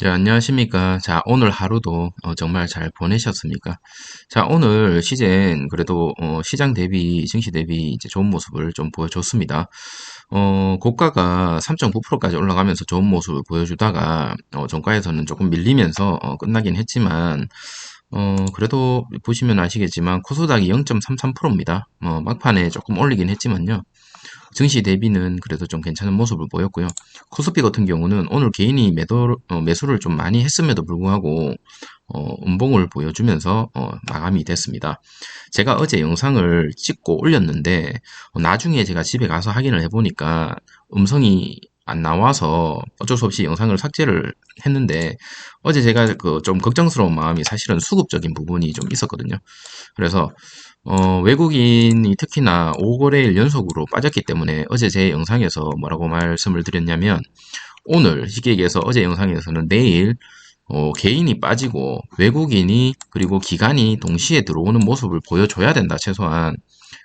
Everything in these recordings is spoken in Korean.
네, 안녕하십니까. 자, 오늘 하루도 정말 잘 보내셨습니까? 자, 오늘 시젠 그래도 시장 대비, 증시 대비 이제 좋은 모습을 좀 보여줬습니다. 고가가 3.9%까지 올라가면서 좋은 모습을 보여주다가 종가에서는 조금 밀리면서 끝나긴 했지만 그래도 보시면 아시겠지만 코스닥이 0.33%입니다. 막판에 조금 올리긴 했지만요. 증시 대비는 그래도 좀 괜찮은 모습을 보였고요. 코스피 같은 경우는 오늘 개인이 매수를 좀 많이 했음에도 불구하고 음봉을 보여주면서 마감이 됐습니다. 제가 어제 영상을 찍고 올렸는데 나중에 제가 집에 가서 확인을 해보니까 음성이 안 나와서 어쩔 수 없이 영상을 삭제를 했는데 어제 제가 그 좀 걱정스러운 마음이 사실은 수급적인 부분이 좀 있었거든요. 그래서 외국인이 특히나 5거래일 연속으로 빠졌기 때문에 어제 제 영상에서 뭐라고 말씀을 드렸냐면 오늘 쉽게 얘기해서 어제 영상에서는 내일 개인이 빠지고 외국인이 그리고 기관이 동시에 들어오는 모습을 보여줘야 된다 최소한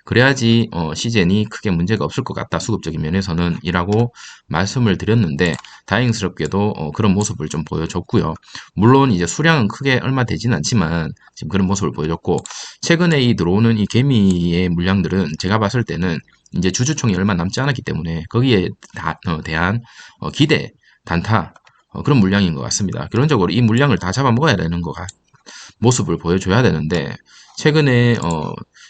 그래야지 시젠이 크게 문제가 없을 것 같다 수급적인 면에서는 이라고 말씀을 드렸는데 다행스럽게도 그런 모습을 좀 보여줬고요. 물론 이제 수량은 크게 얼마 되진 않지만 지금 그런 모습을 보여줬고 최근에 이 들어오는 이 개미의 물량들은 제가 봤을 때는 이제 주주총이 얼마 남지 않았기 때문에 거기에 대한 기대 단타 그런 물량인 것 같습니다. 기본적으로 이 물량을 다 잡아먹어야 되는 모습을 보여줘야 되는데 최근에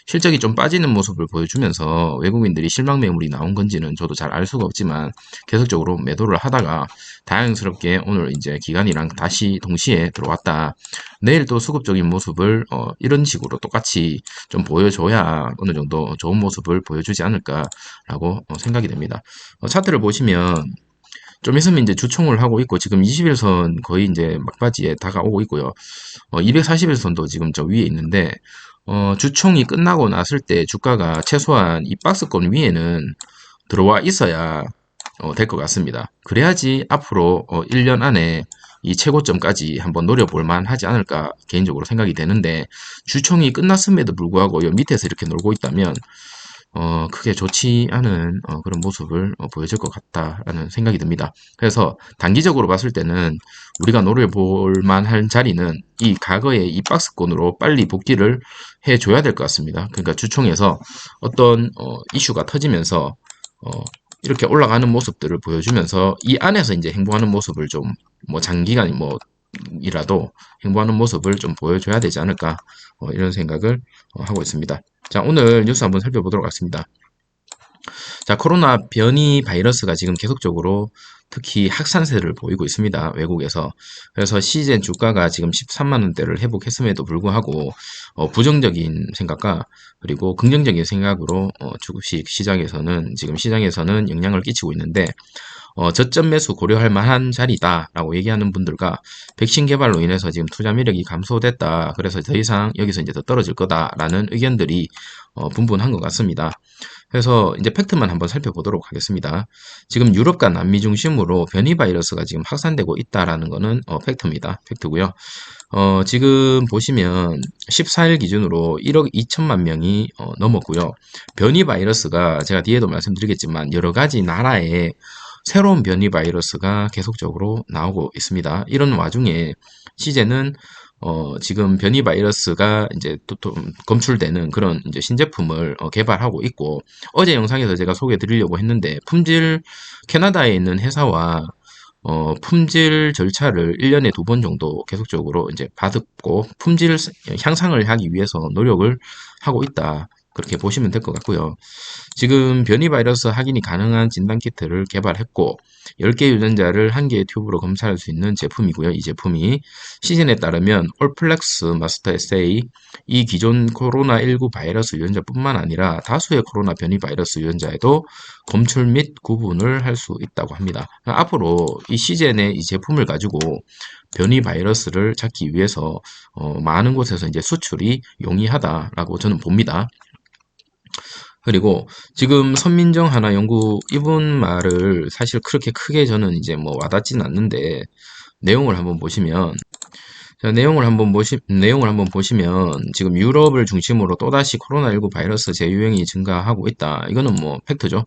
실적이 좀 빠지는 모습을 보여주면서 외국인들이 실망 매물이 나온 건지는 저도 잘 알 수가 없지만 계속적으로 매도를 하다가 다행스럽게 오늘 이제 기관이랑 다시 동시에 들어왔다. 내일 또 수급적인 모습을 이런 식으로 똑같이 좀 보여줘야 어느 정도 좋은 모습을 보여주지 않을까라고 생각이 됩니다. 차트를 보시면 좀 있으면 이제 주총을 하고 있고 지금 21선 거의 이제 막바지에 다가오고 있고요. 241선도 지금 저 위에 있는데 주총이 끝나고 났을 때 주가가 최소한 이 박스권 위에는 들어와 있어야 될 것 같습니다. 그래야지 앞으로 1년 안에 이 최고점까지 한번 노려볼 만하지 않을까 개인적으로 생각이 되는데 주총이 끝났음에도 불구하고 요 밑에서 이렇게 놀고 있다면 크게 좋지 않은 그런 모습을 보여줄 것 같다라는 생각이 듭니다. 그래서 단기적으로 봤을 때는 우리가 노려볼 만한 자리는 이 과거의 이 박스권으로 빨리 복귀를 해줘야 될 것 같습니다. 그러니까 주총에서 어떤 이슈가 터지면서 어, 이렇게 올라가는 모습들을 보여주면서 이 안에서 이제 행보하는 모습을 좀 뭐 장기간 뭐 이라도 행보하는 모습을 좀 보여줘야 되지 않을까 이런 생각을 하고 있습니다. 자, 오늘 뉴스 한번 살펴보도록 하겠습니다. 자, 코로나 변이 바이러스가 지금 계속적으로 특히 확산세를 보이고 있습니다. 외국에서. 그래서 시젠 주가가 지금 13만 원대를 회복했음에도 불구하고 부정적인 생각과 그리고 긍정적인 생각으로 주식 시장에서는 지금 시장에서는 영향을 끼치고 있는데 저점 매수 고려할 만한 자리다라고 얘기하는 분들과 백신 개발로 인해서 지금 투자 매력이 감소됐다. 그래서 더 이상 여기서 이제 더 떨어질 거다라는 의견들이 분분한 것 같습니다. 그래서 이제 팩트만 한번 살펴보도록 하겠습니다. 지금 유럽과 남미 중심으로 변이 바이러스가 지금 확산되고 있다라는 거는 팩트입니다. 팩트고요. 지금 보시면 14일 기준으로 1억 2천만 명이 넘었고요. 변이 바이러스가 제가 뒤에도 말씀드리겠지만 여러 가지 나라에 새로운 변이 바이러스가 계속적으로 나오고 있습니다. 이런 와중에 시제는 지금 변이 바이러스가 이제 또 검출되는 그런 이제 신제품을 개발하고 있고 어제 영상에서 제가 소개해 드리려고 했는데 캐나다에 있는 회사와 품질 절차를 1년에 2번 정도 계속적으로 이제 받고 품질 향상을 하기 위해서 노력을 하고 있다. 그렇게 보시면 될 것 같고요. 지금 변이 바이러스 확인이 가능한 진단키트를 개발했고 10개 유전자를 1개의 튜브로 검사할 수 있는 제품이고요. 이 제품이 시즌에 따르면 올플렉스 마스터 SA 이 기존 코로나19 바이러스 유전자뿐만 아니라 다수의 코로나 변이 바이러스 유전자에도 검출 및 구분을 할 수 있다고 합니다. 앞으로 이 시즌의 이 제품을 가지고 변이 바이러스를 찾기 위해서 많은 곳에서 이제 수출이 용이하다라고 저는 봅니다. 그리고 지금 선민정 하나 연구 이분 말을 사실 그렇게 크게 저는 이제 뭐 와닿지는 않는데 내용을 한번 보시면 자, 내용을 한번 보시면 지금 유럽을 중심으로 또다시 코로나19 바이러스 재유행이 증가하고 있다. 이거는 뭐 팩트죠.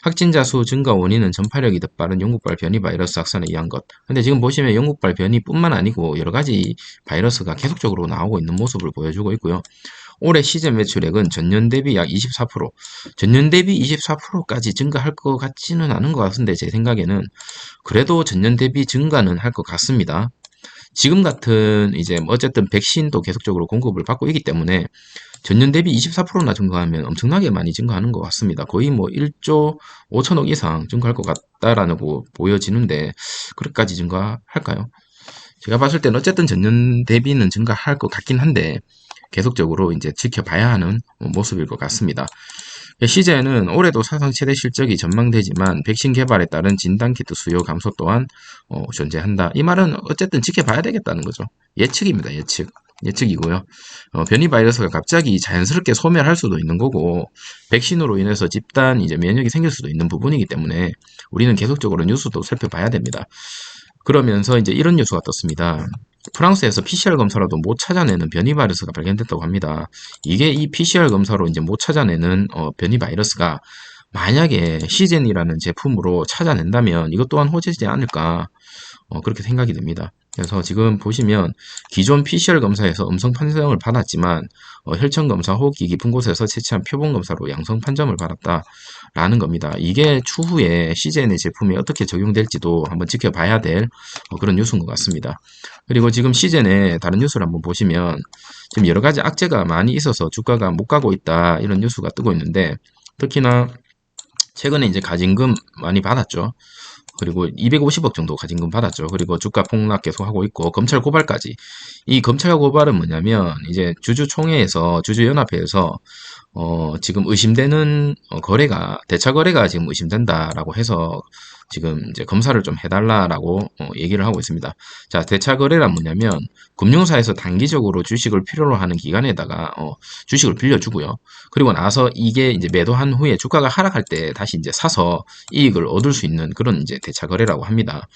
확진자 수 증가 원인은 전파력이 더 빠른 영국발 변이 바이러스 확산에 의한 것. 근데 지금 보시면 영국발 변이뿐만 아니고 여러 가지 바이러스가 계속적으로 나오고 있는 모습을 보여주고 있고요. 올해 시즌 매출액은 전년 대비 약 24%, 전년 대비 24%까지 증가할 것 같지는 않은 것 같은데 제 생각에는 그래도 전년 대비 증가는 할 것 같습니다. 지금 같은 이제 뭐 어쨌든 백신도 계속적으로 공급을 받고 있기 때문에 전년 대비 24%나 증가하면 엄청나게 많이 증가하는 것 같습니다. 거의 뭐 1조 5천억 이상 증가할 것 같다라는 거 보여지는데 그렇게까지 증가할까요? 제가 봤을 때는 어쨌든 전년 대비는 증가할 것 같긴 한데 계속적으로 이제 지켜봐야 하는 모습일 것 같습니다. 시제는 올해도 사상 최대 실적이 전망되지만 백신 개발에 따른 진단키트 수요 감소 또한 존재한다. 이 말은 어쨌든 지켜봐야 되겠다는 거죠. 예측입니다. 예측. 예측이고요. 변이 바이러스가 갑자기 자연스럽게 소멸할 수도 있는 거고 백신으로 인해서 집단 이제 면역이 생길 수도 있는 부분이기 때문에 우리는 계속적으로 뉴스도 살펴봐야 됩니다. 그러면서 이제 이런 뉴스가 떴습니다. 프랑스에서 PCR 검사로도 못 찾아내는 변이 바이러스가 발견됐다고 합니다. 이게 이 PCR 검사로 이제 못 찾아내는 변이 바이러스가 만약에 시젠이라는 제품으로 찾아낸다면 이것 또한 호재지 않을까 그렇게 생각이 됩니다. 그래서 지금 보시면 기존 PCR 검사에서 음성 판정을 받았지만 혈청 검사 호흡기 깊은 곳에서 채취한 표본 검사로 양성 판정을 받았다라는 겁니다. 이게 추후에 CGN의 제품에 어떻게 적용될지도 한번 지켜봐야 될 그런 뉴스인 것 같습니다. 그리고 지금 CGN의 다른 뉴스를 한번 보시면 지금 여러 가지 악재가 많이 있어서 주가가 못 가고 있다 이런 뉴스가 뜨고 있는데 특히나 최근에 이제 가진금 많이 받았죠. 그리고 250억 정도 가진금 받았죠. 그리고 주가 폭락 계속하고 있고 검찰 고발까지. 이 검찰 고발은 뭐냐면 이제 주주총회에서 주주연합회에서 지금 의심되는 거래가 대차 거래가 지금 의심된다라고 해서 지금 이제 검사를 좀 해달라라고 얘기를 하고 있습니다. 자, 대차 거래란 뭐냐면 금융사에서 단기적으로 주식을 필요로 하는 기간에다가 주식을 빌려주고요. 그리고 나서 이게 이제 매도한 후에 주가가 하락할 때 다시 이제 사서 이익을 얻을 수 있는 그런 이제 대차 거래라고 합니다.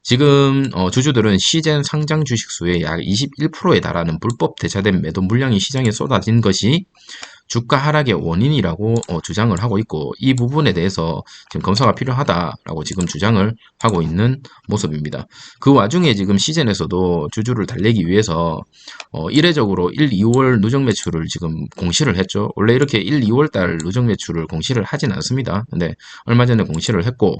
지금 주주들은 시젠 상장 주식 수의 약 21%에 달하는 불법 대차된 매도 물량이 시장에 쏟아진 것이 주가 하락의 원인이라고 주장을 하고 있고 이 부분에 대해서 지금 검사가 필요하다라고 지금 주장을 하고 있는 모습입니다. 그 와중에 지금 시즌에서도 주주를 달래기 위해서 이례적으로 1, 2월 누적 매출을 지금 공시를 했죠. 원래 이렇게 1, 2월 달 누적 매출을 공시를 하진 않습니다. 근데 얼마 전에 공시를 했고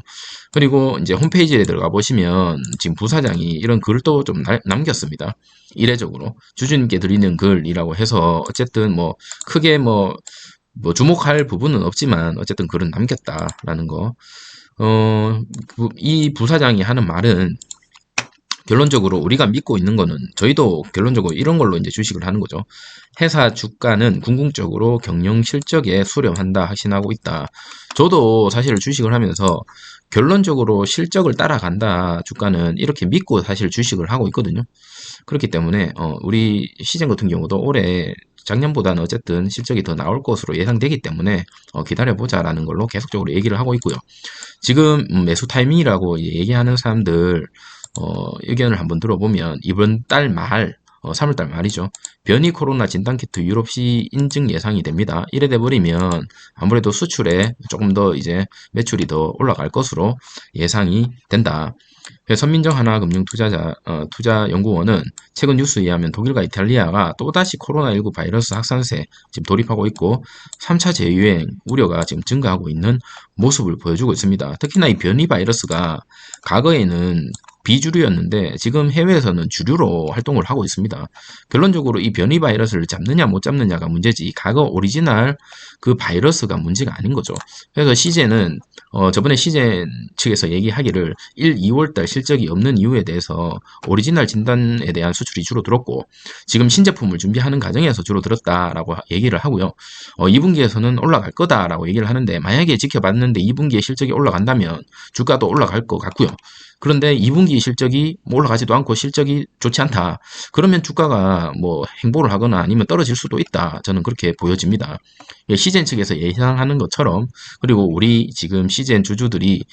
그리고 이제 홈페이지에 들어가 보시면 지금 부사장이 이런 글도 좀 남겼습니다. 이례적으로 주주님께 드리는 글이라고 해서 어쨌든 뭐 크게 뭐 주목할 부분은 없지만 어쨌든 글은 남겼다라는 거. 이 부사장이 하는 말은 결론적으로 우리가 믿고 있는 거는 저희도 결론적으로 이런 걸로 이제 주식을 하는 거죠. 회사 주가는 궁극적으로 경영 실적에 수렴한다 확신하고 있다. 저도 사실 주식을 하면서 결론적으로 실적을 따라간다 주가는 이렇게 믿고 사실 주식을 하고 있거든요. 그렇기 때문에 우리 시장 같은 경우도 올해 작년보다는 어쨌든 실적이 더 나올 것으로 예상되기 때문에 기다려보자라는 걸로 계속적으로 얘기를 하고 있고요. 지금 매수 타이밍이라고 얘기하는 사람들 의견을 한번 들어보면 이번 달 말, 3월달 말이죠. 변이 코로나 진단키트 유럽시 인증 예상이 됩니다. 이래 돼버리면 아무래도 수출에 조금 더 이제 매출이 더 올라갈 것으로 예상이 된다. 선민정 하나금융투자연구원은 최근 뉴스에 의하면 독일과 이탈리아가 또다시 코로나19 바이러스 확산세 지금 돌입하고 있고 3차 재유행 우려가 지금 증가하고 있는 모습을 보여주고 있습니다. 특히나 이 변이 바이러스가 과거에는 비주류였는데 지금 해외에서는 주류로 활동을 하고 있습니다. 결론적으로 이 변이 바이러스를 잡느냐 못 잡느냐가 문제지 과거 오리지널 그 바이러스가 문제가 아닌 거죠. 그래서 시제는 저번에 시제 측에서 얘기하기를 1, 2월달 실적이 없는 이유에 대해서 오리지널 진단에 대한 수출이 주로 들었고 지금 신제품을 준비하는 과정에서 주로 들었다라고 얘기를 하고요. 2분기에서는 올라갈 거다라고 얘기를 하는데 만약에 지켜봤는데 2분기에 실적이 올라간다면 주가도 올라갈 것 같고요. 그런데 2분기 실적이 뭐 올라가지도 않고 실적이 좋지 않다. 그러면 주가가 뭐 행보를 하거나 아니면 떨어질 수도 있다. 저는 그렇게 보여집니다. 시젠 측에서 예상하는 것처럼, 그리고 우리 지금 시젠 주주들이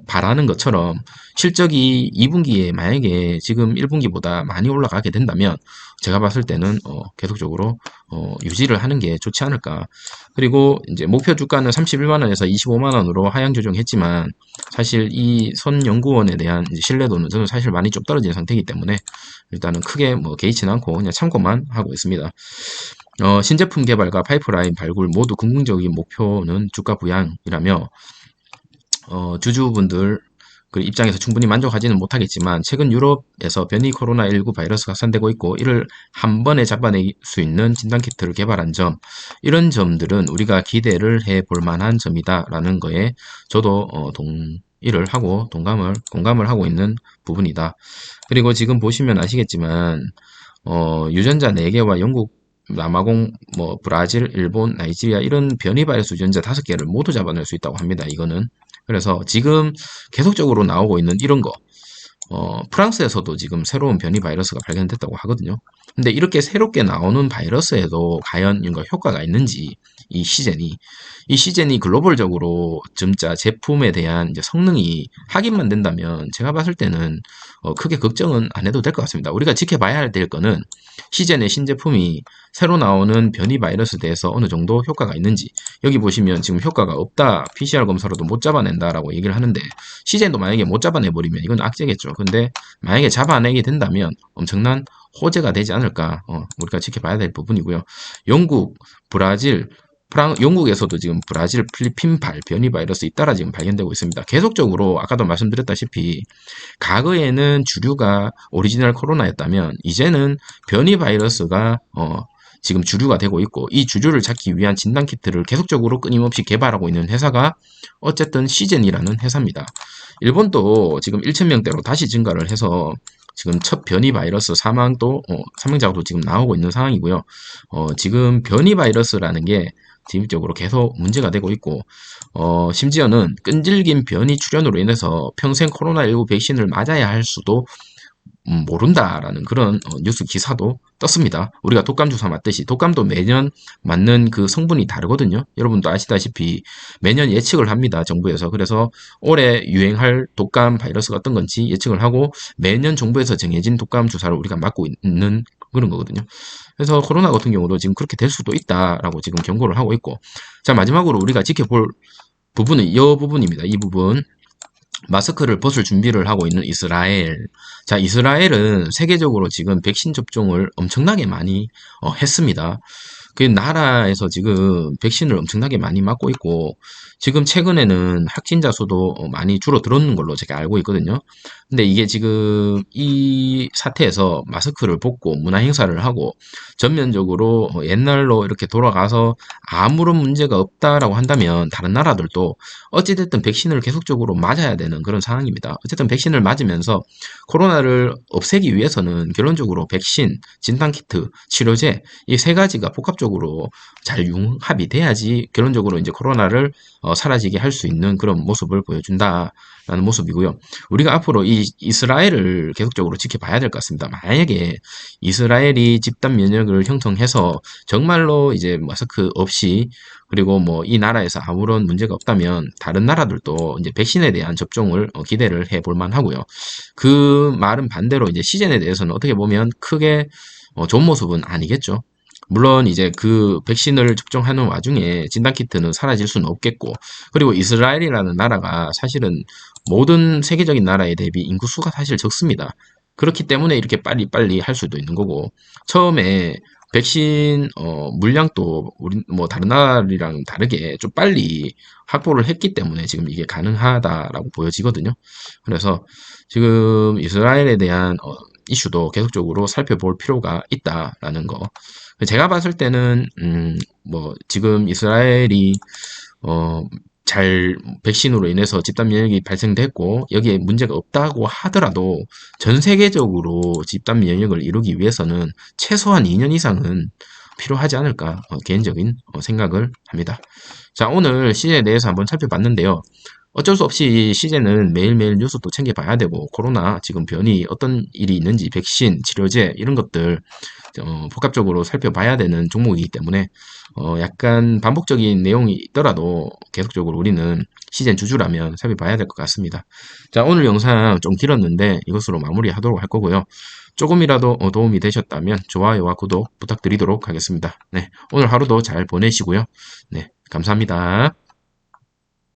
바라는 것처럼 실적이 2분기에 만약에 지금 1분기보다 많이 올라가게 된다면 제가 봤을 때는 계속적으로 유지를 하는 게 좋지 않을까. 그리고 이제 목표 주가는 31만 원에서 25만 원으로 하향 조정했지만 사실 이 선 연구원에 대한 신뢰도는 저는 사실 많이 좀 떨어진 상태이기 때문에 일단은 크게 뭐 개의치는 않고 그냥 참고만 하고 있습니다. 신제품 개발과 파이프라인 발굴 모두 긍정적인 목표는 주가 부양이라며 주주분들 그 입장에서 충분히 만족하지는 못하겠지만 최근 유럽에서 변이 코로나19 바이러스가 확산되고 있고 이를 한 번에 잡아낼 수 있는 진단키트를 개발한 점, 이런 점들은 우리가 기대를 해볼 만한 점이다라는 거에 저도 동의를 하고 공감을 하고 있는 부분이다. 그리고 지금 보시면 아시겠지만 유전자 4개와 영국, 남아공, 뭐 브라질, 일본, 나이지리아 이런 변이 바이러스 유전자 5개를 모두 잡아낼 수 있다고 합니다. 이거는. 그래서 지금 계속적으로 나오고 있는 이런 거, 프랑스에서도 지금 새로운 변이 바이러스가 발견됐다고 하거든요. 근데 이렇게 새롭게 나오는 바이러스에도 과연 이런 효과가 있는지, 이 시젠이 글로벌적으로 점자 제품에 대한 이제 성능이 확인만 된다면 제가 봤을 때는 크게 걱정은 안 해도 될 것 같습니다. 우리가 지켜봐야 될 거는 시젠의 신제품이 새로 나오는 변이 바이러스에 대해서 어느 정도 효과가 있는지. 여기 보시면 지금 효과가 없다, PCR 검사로도 못 잡아낸다라고 얘기를 하는데 시젠도 만약에 못 잡아내버리면 이건 악재겠죠. 근데 만약에 잡아내게 된다면 엄청난 호재가 되지 않을까, 우리가 지켜봐야 될 부분이고요. 영국, 브라질, 영국에서도 지금 브라질, 필리핀 변이 바이러스 잇따라 지금 발견되고 있습니다. 계속적으로 아까도 말씀드렸다시피 과거에는 주류가 오리지널 코로나였다면 이제는 변이 바이러스가 지금 주류가 되고 있고, 이 주류를 찾기 위한 진단키트를 계속적으로 끊임없이 개발하고 있는 회사가 어쨌든 시젠이라는 회사입니다. 일본도 지금 1,000명대로 다시 증가를 해서 지금 첫 변이 바이러스 사망자도 지금 나오고 있는 상황이고요. 지금 변이 바이러스라는 게 지금적으로 계속 문제가 되고 있고, 심지어는 끈질긴 변이 출현으로 인해서 평생 코로나19 백신을 맞아야 할 수도 모른다라는 그런 뉴스 기사도 떴습니다. 우리가 독감 주사 맞듯이 독감도 매년 맞는 그 성분이 다르거든요. 여러분도 아시다시피 매년 예측을 합니다. 정부에서. 그래서 올해 유행할 독감 바이러스가 어떤 건지 예측을 하고 매년 정부에서 정해진 독감 주사를 우리가 맞고 있는 그런 거거든요. 그래서 코로나 같은 경우도 지금 그렇게 될 수도 있다라고 지금 경고를 하고 있고, 자, 마지막으로 우리가 지켜볼 부분은 이 부분입니다. 이 부분. 마스크를 벗을 준비를 하고 있는 이스라엘. 자, 이스라엘은 세계적으로 지금 백신 접종을 엄청나게 많이 했습니다. 그 나라에서 지금 백신을 엄청나게 많이 맞고 있고, 지금 최근에는 확진자 수도 많이 줄어들었는 걸로 제가 알고 있거든요. 근데 이게 지금 이 사태에서 마스크를 벗고 문화 행사를 하고 전면적으로 옛날로 이렇게 돌아가서 아무런 문제가 없다라고 한다면 다른 나라들도 어찌됐든 백신을 계속적으로 맞아야 되는 그런 상황입니다. 어쨌든 백신을 맞으면서 코로나를 없애기 위해서는 결론적으로 백신, 진단키트, 치료제 이 세 가지가 복합적으로 잘 융합이 돼야지 결론적으로 이제 코로나를 사라지게 할 수 있는 그런 모습을 보여준다라는 모습이고요. 우리가 앞으로 이 이스라엘을 계속적으로 지켜봐야 될 것 같습니다. 만약에 이스라엘이 집단 면역을 형성해서 정말로 이제 마스크 없이, 그리고 뭐 이 나라에서 아무런 문제가 없다면 다른 나라들도 이제 백신에 대한 접종을 기대를 해볼 만하고요. 그 말은 반대로 이제 시즌에 대해서는 어떻게 보면 크게 좋은 모습은 아니겠죠. 물론 이제 그 백신을 접종하는 와중에 진단키트는 사라질 수는 없겠고, 그리고 이스라엘이라는 나라가 사실은 모든 세계적인 나라에 대비 인구수가 사실 적습니다. 그렇기 때문에 이렇게 빨리빨리 할 수도 있는 거고, 처음에 백신 물량도 우리 뭐 다른 나라랑 다르게 좀 빨리 확보를 했기 때문에 지금 이게 가능하다라고 보여지거든요. 그래서 지금 이스라엘에 대한 이슈도 계속적으로 살펴볼 필요가 있다라는 거. 제가 봤을 때는 뭐 지금 이스라엘이 잘 백신으로 인해서 집단 면역이 발생됐고 여기에 문제가 없다고 하더라도 전 세계적으로 집단 면역을 이루기 위해서는 최소한 2년 이상은 필요하지 않을까, 개인적인 생각을 합니다. 자, 오늘 시제에 대해서 한번 살펴봤는데요. 어쩔 수 없이 시즌은 매일매일 뉴스 또 챙겨봐야 되고, 코로나 지금 변이 어떤 일이 있는지, 백신, 치료제, 이런 것들 복합적으로 살펴봐야 되는 종목이기 때문에 약간 반복적인 내용이 있더라도 계속적으로 우리는 시즌 주주라면 살펴봐야 될 것 같습니다. 자, 오늘 영상 좀 길었는데 이것으로 마무리하도록 할 거고요. 조금이라도 도움이 되셨다면 좋아요와 구독 부탁드리도록 하겠습니다. 네, 오늘 하루도 잘 보내시고요. 네, 감사합니다.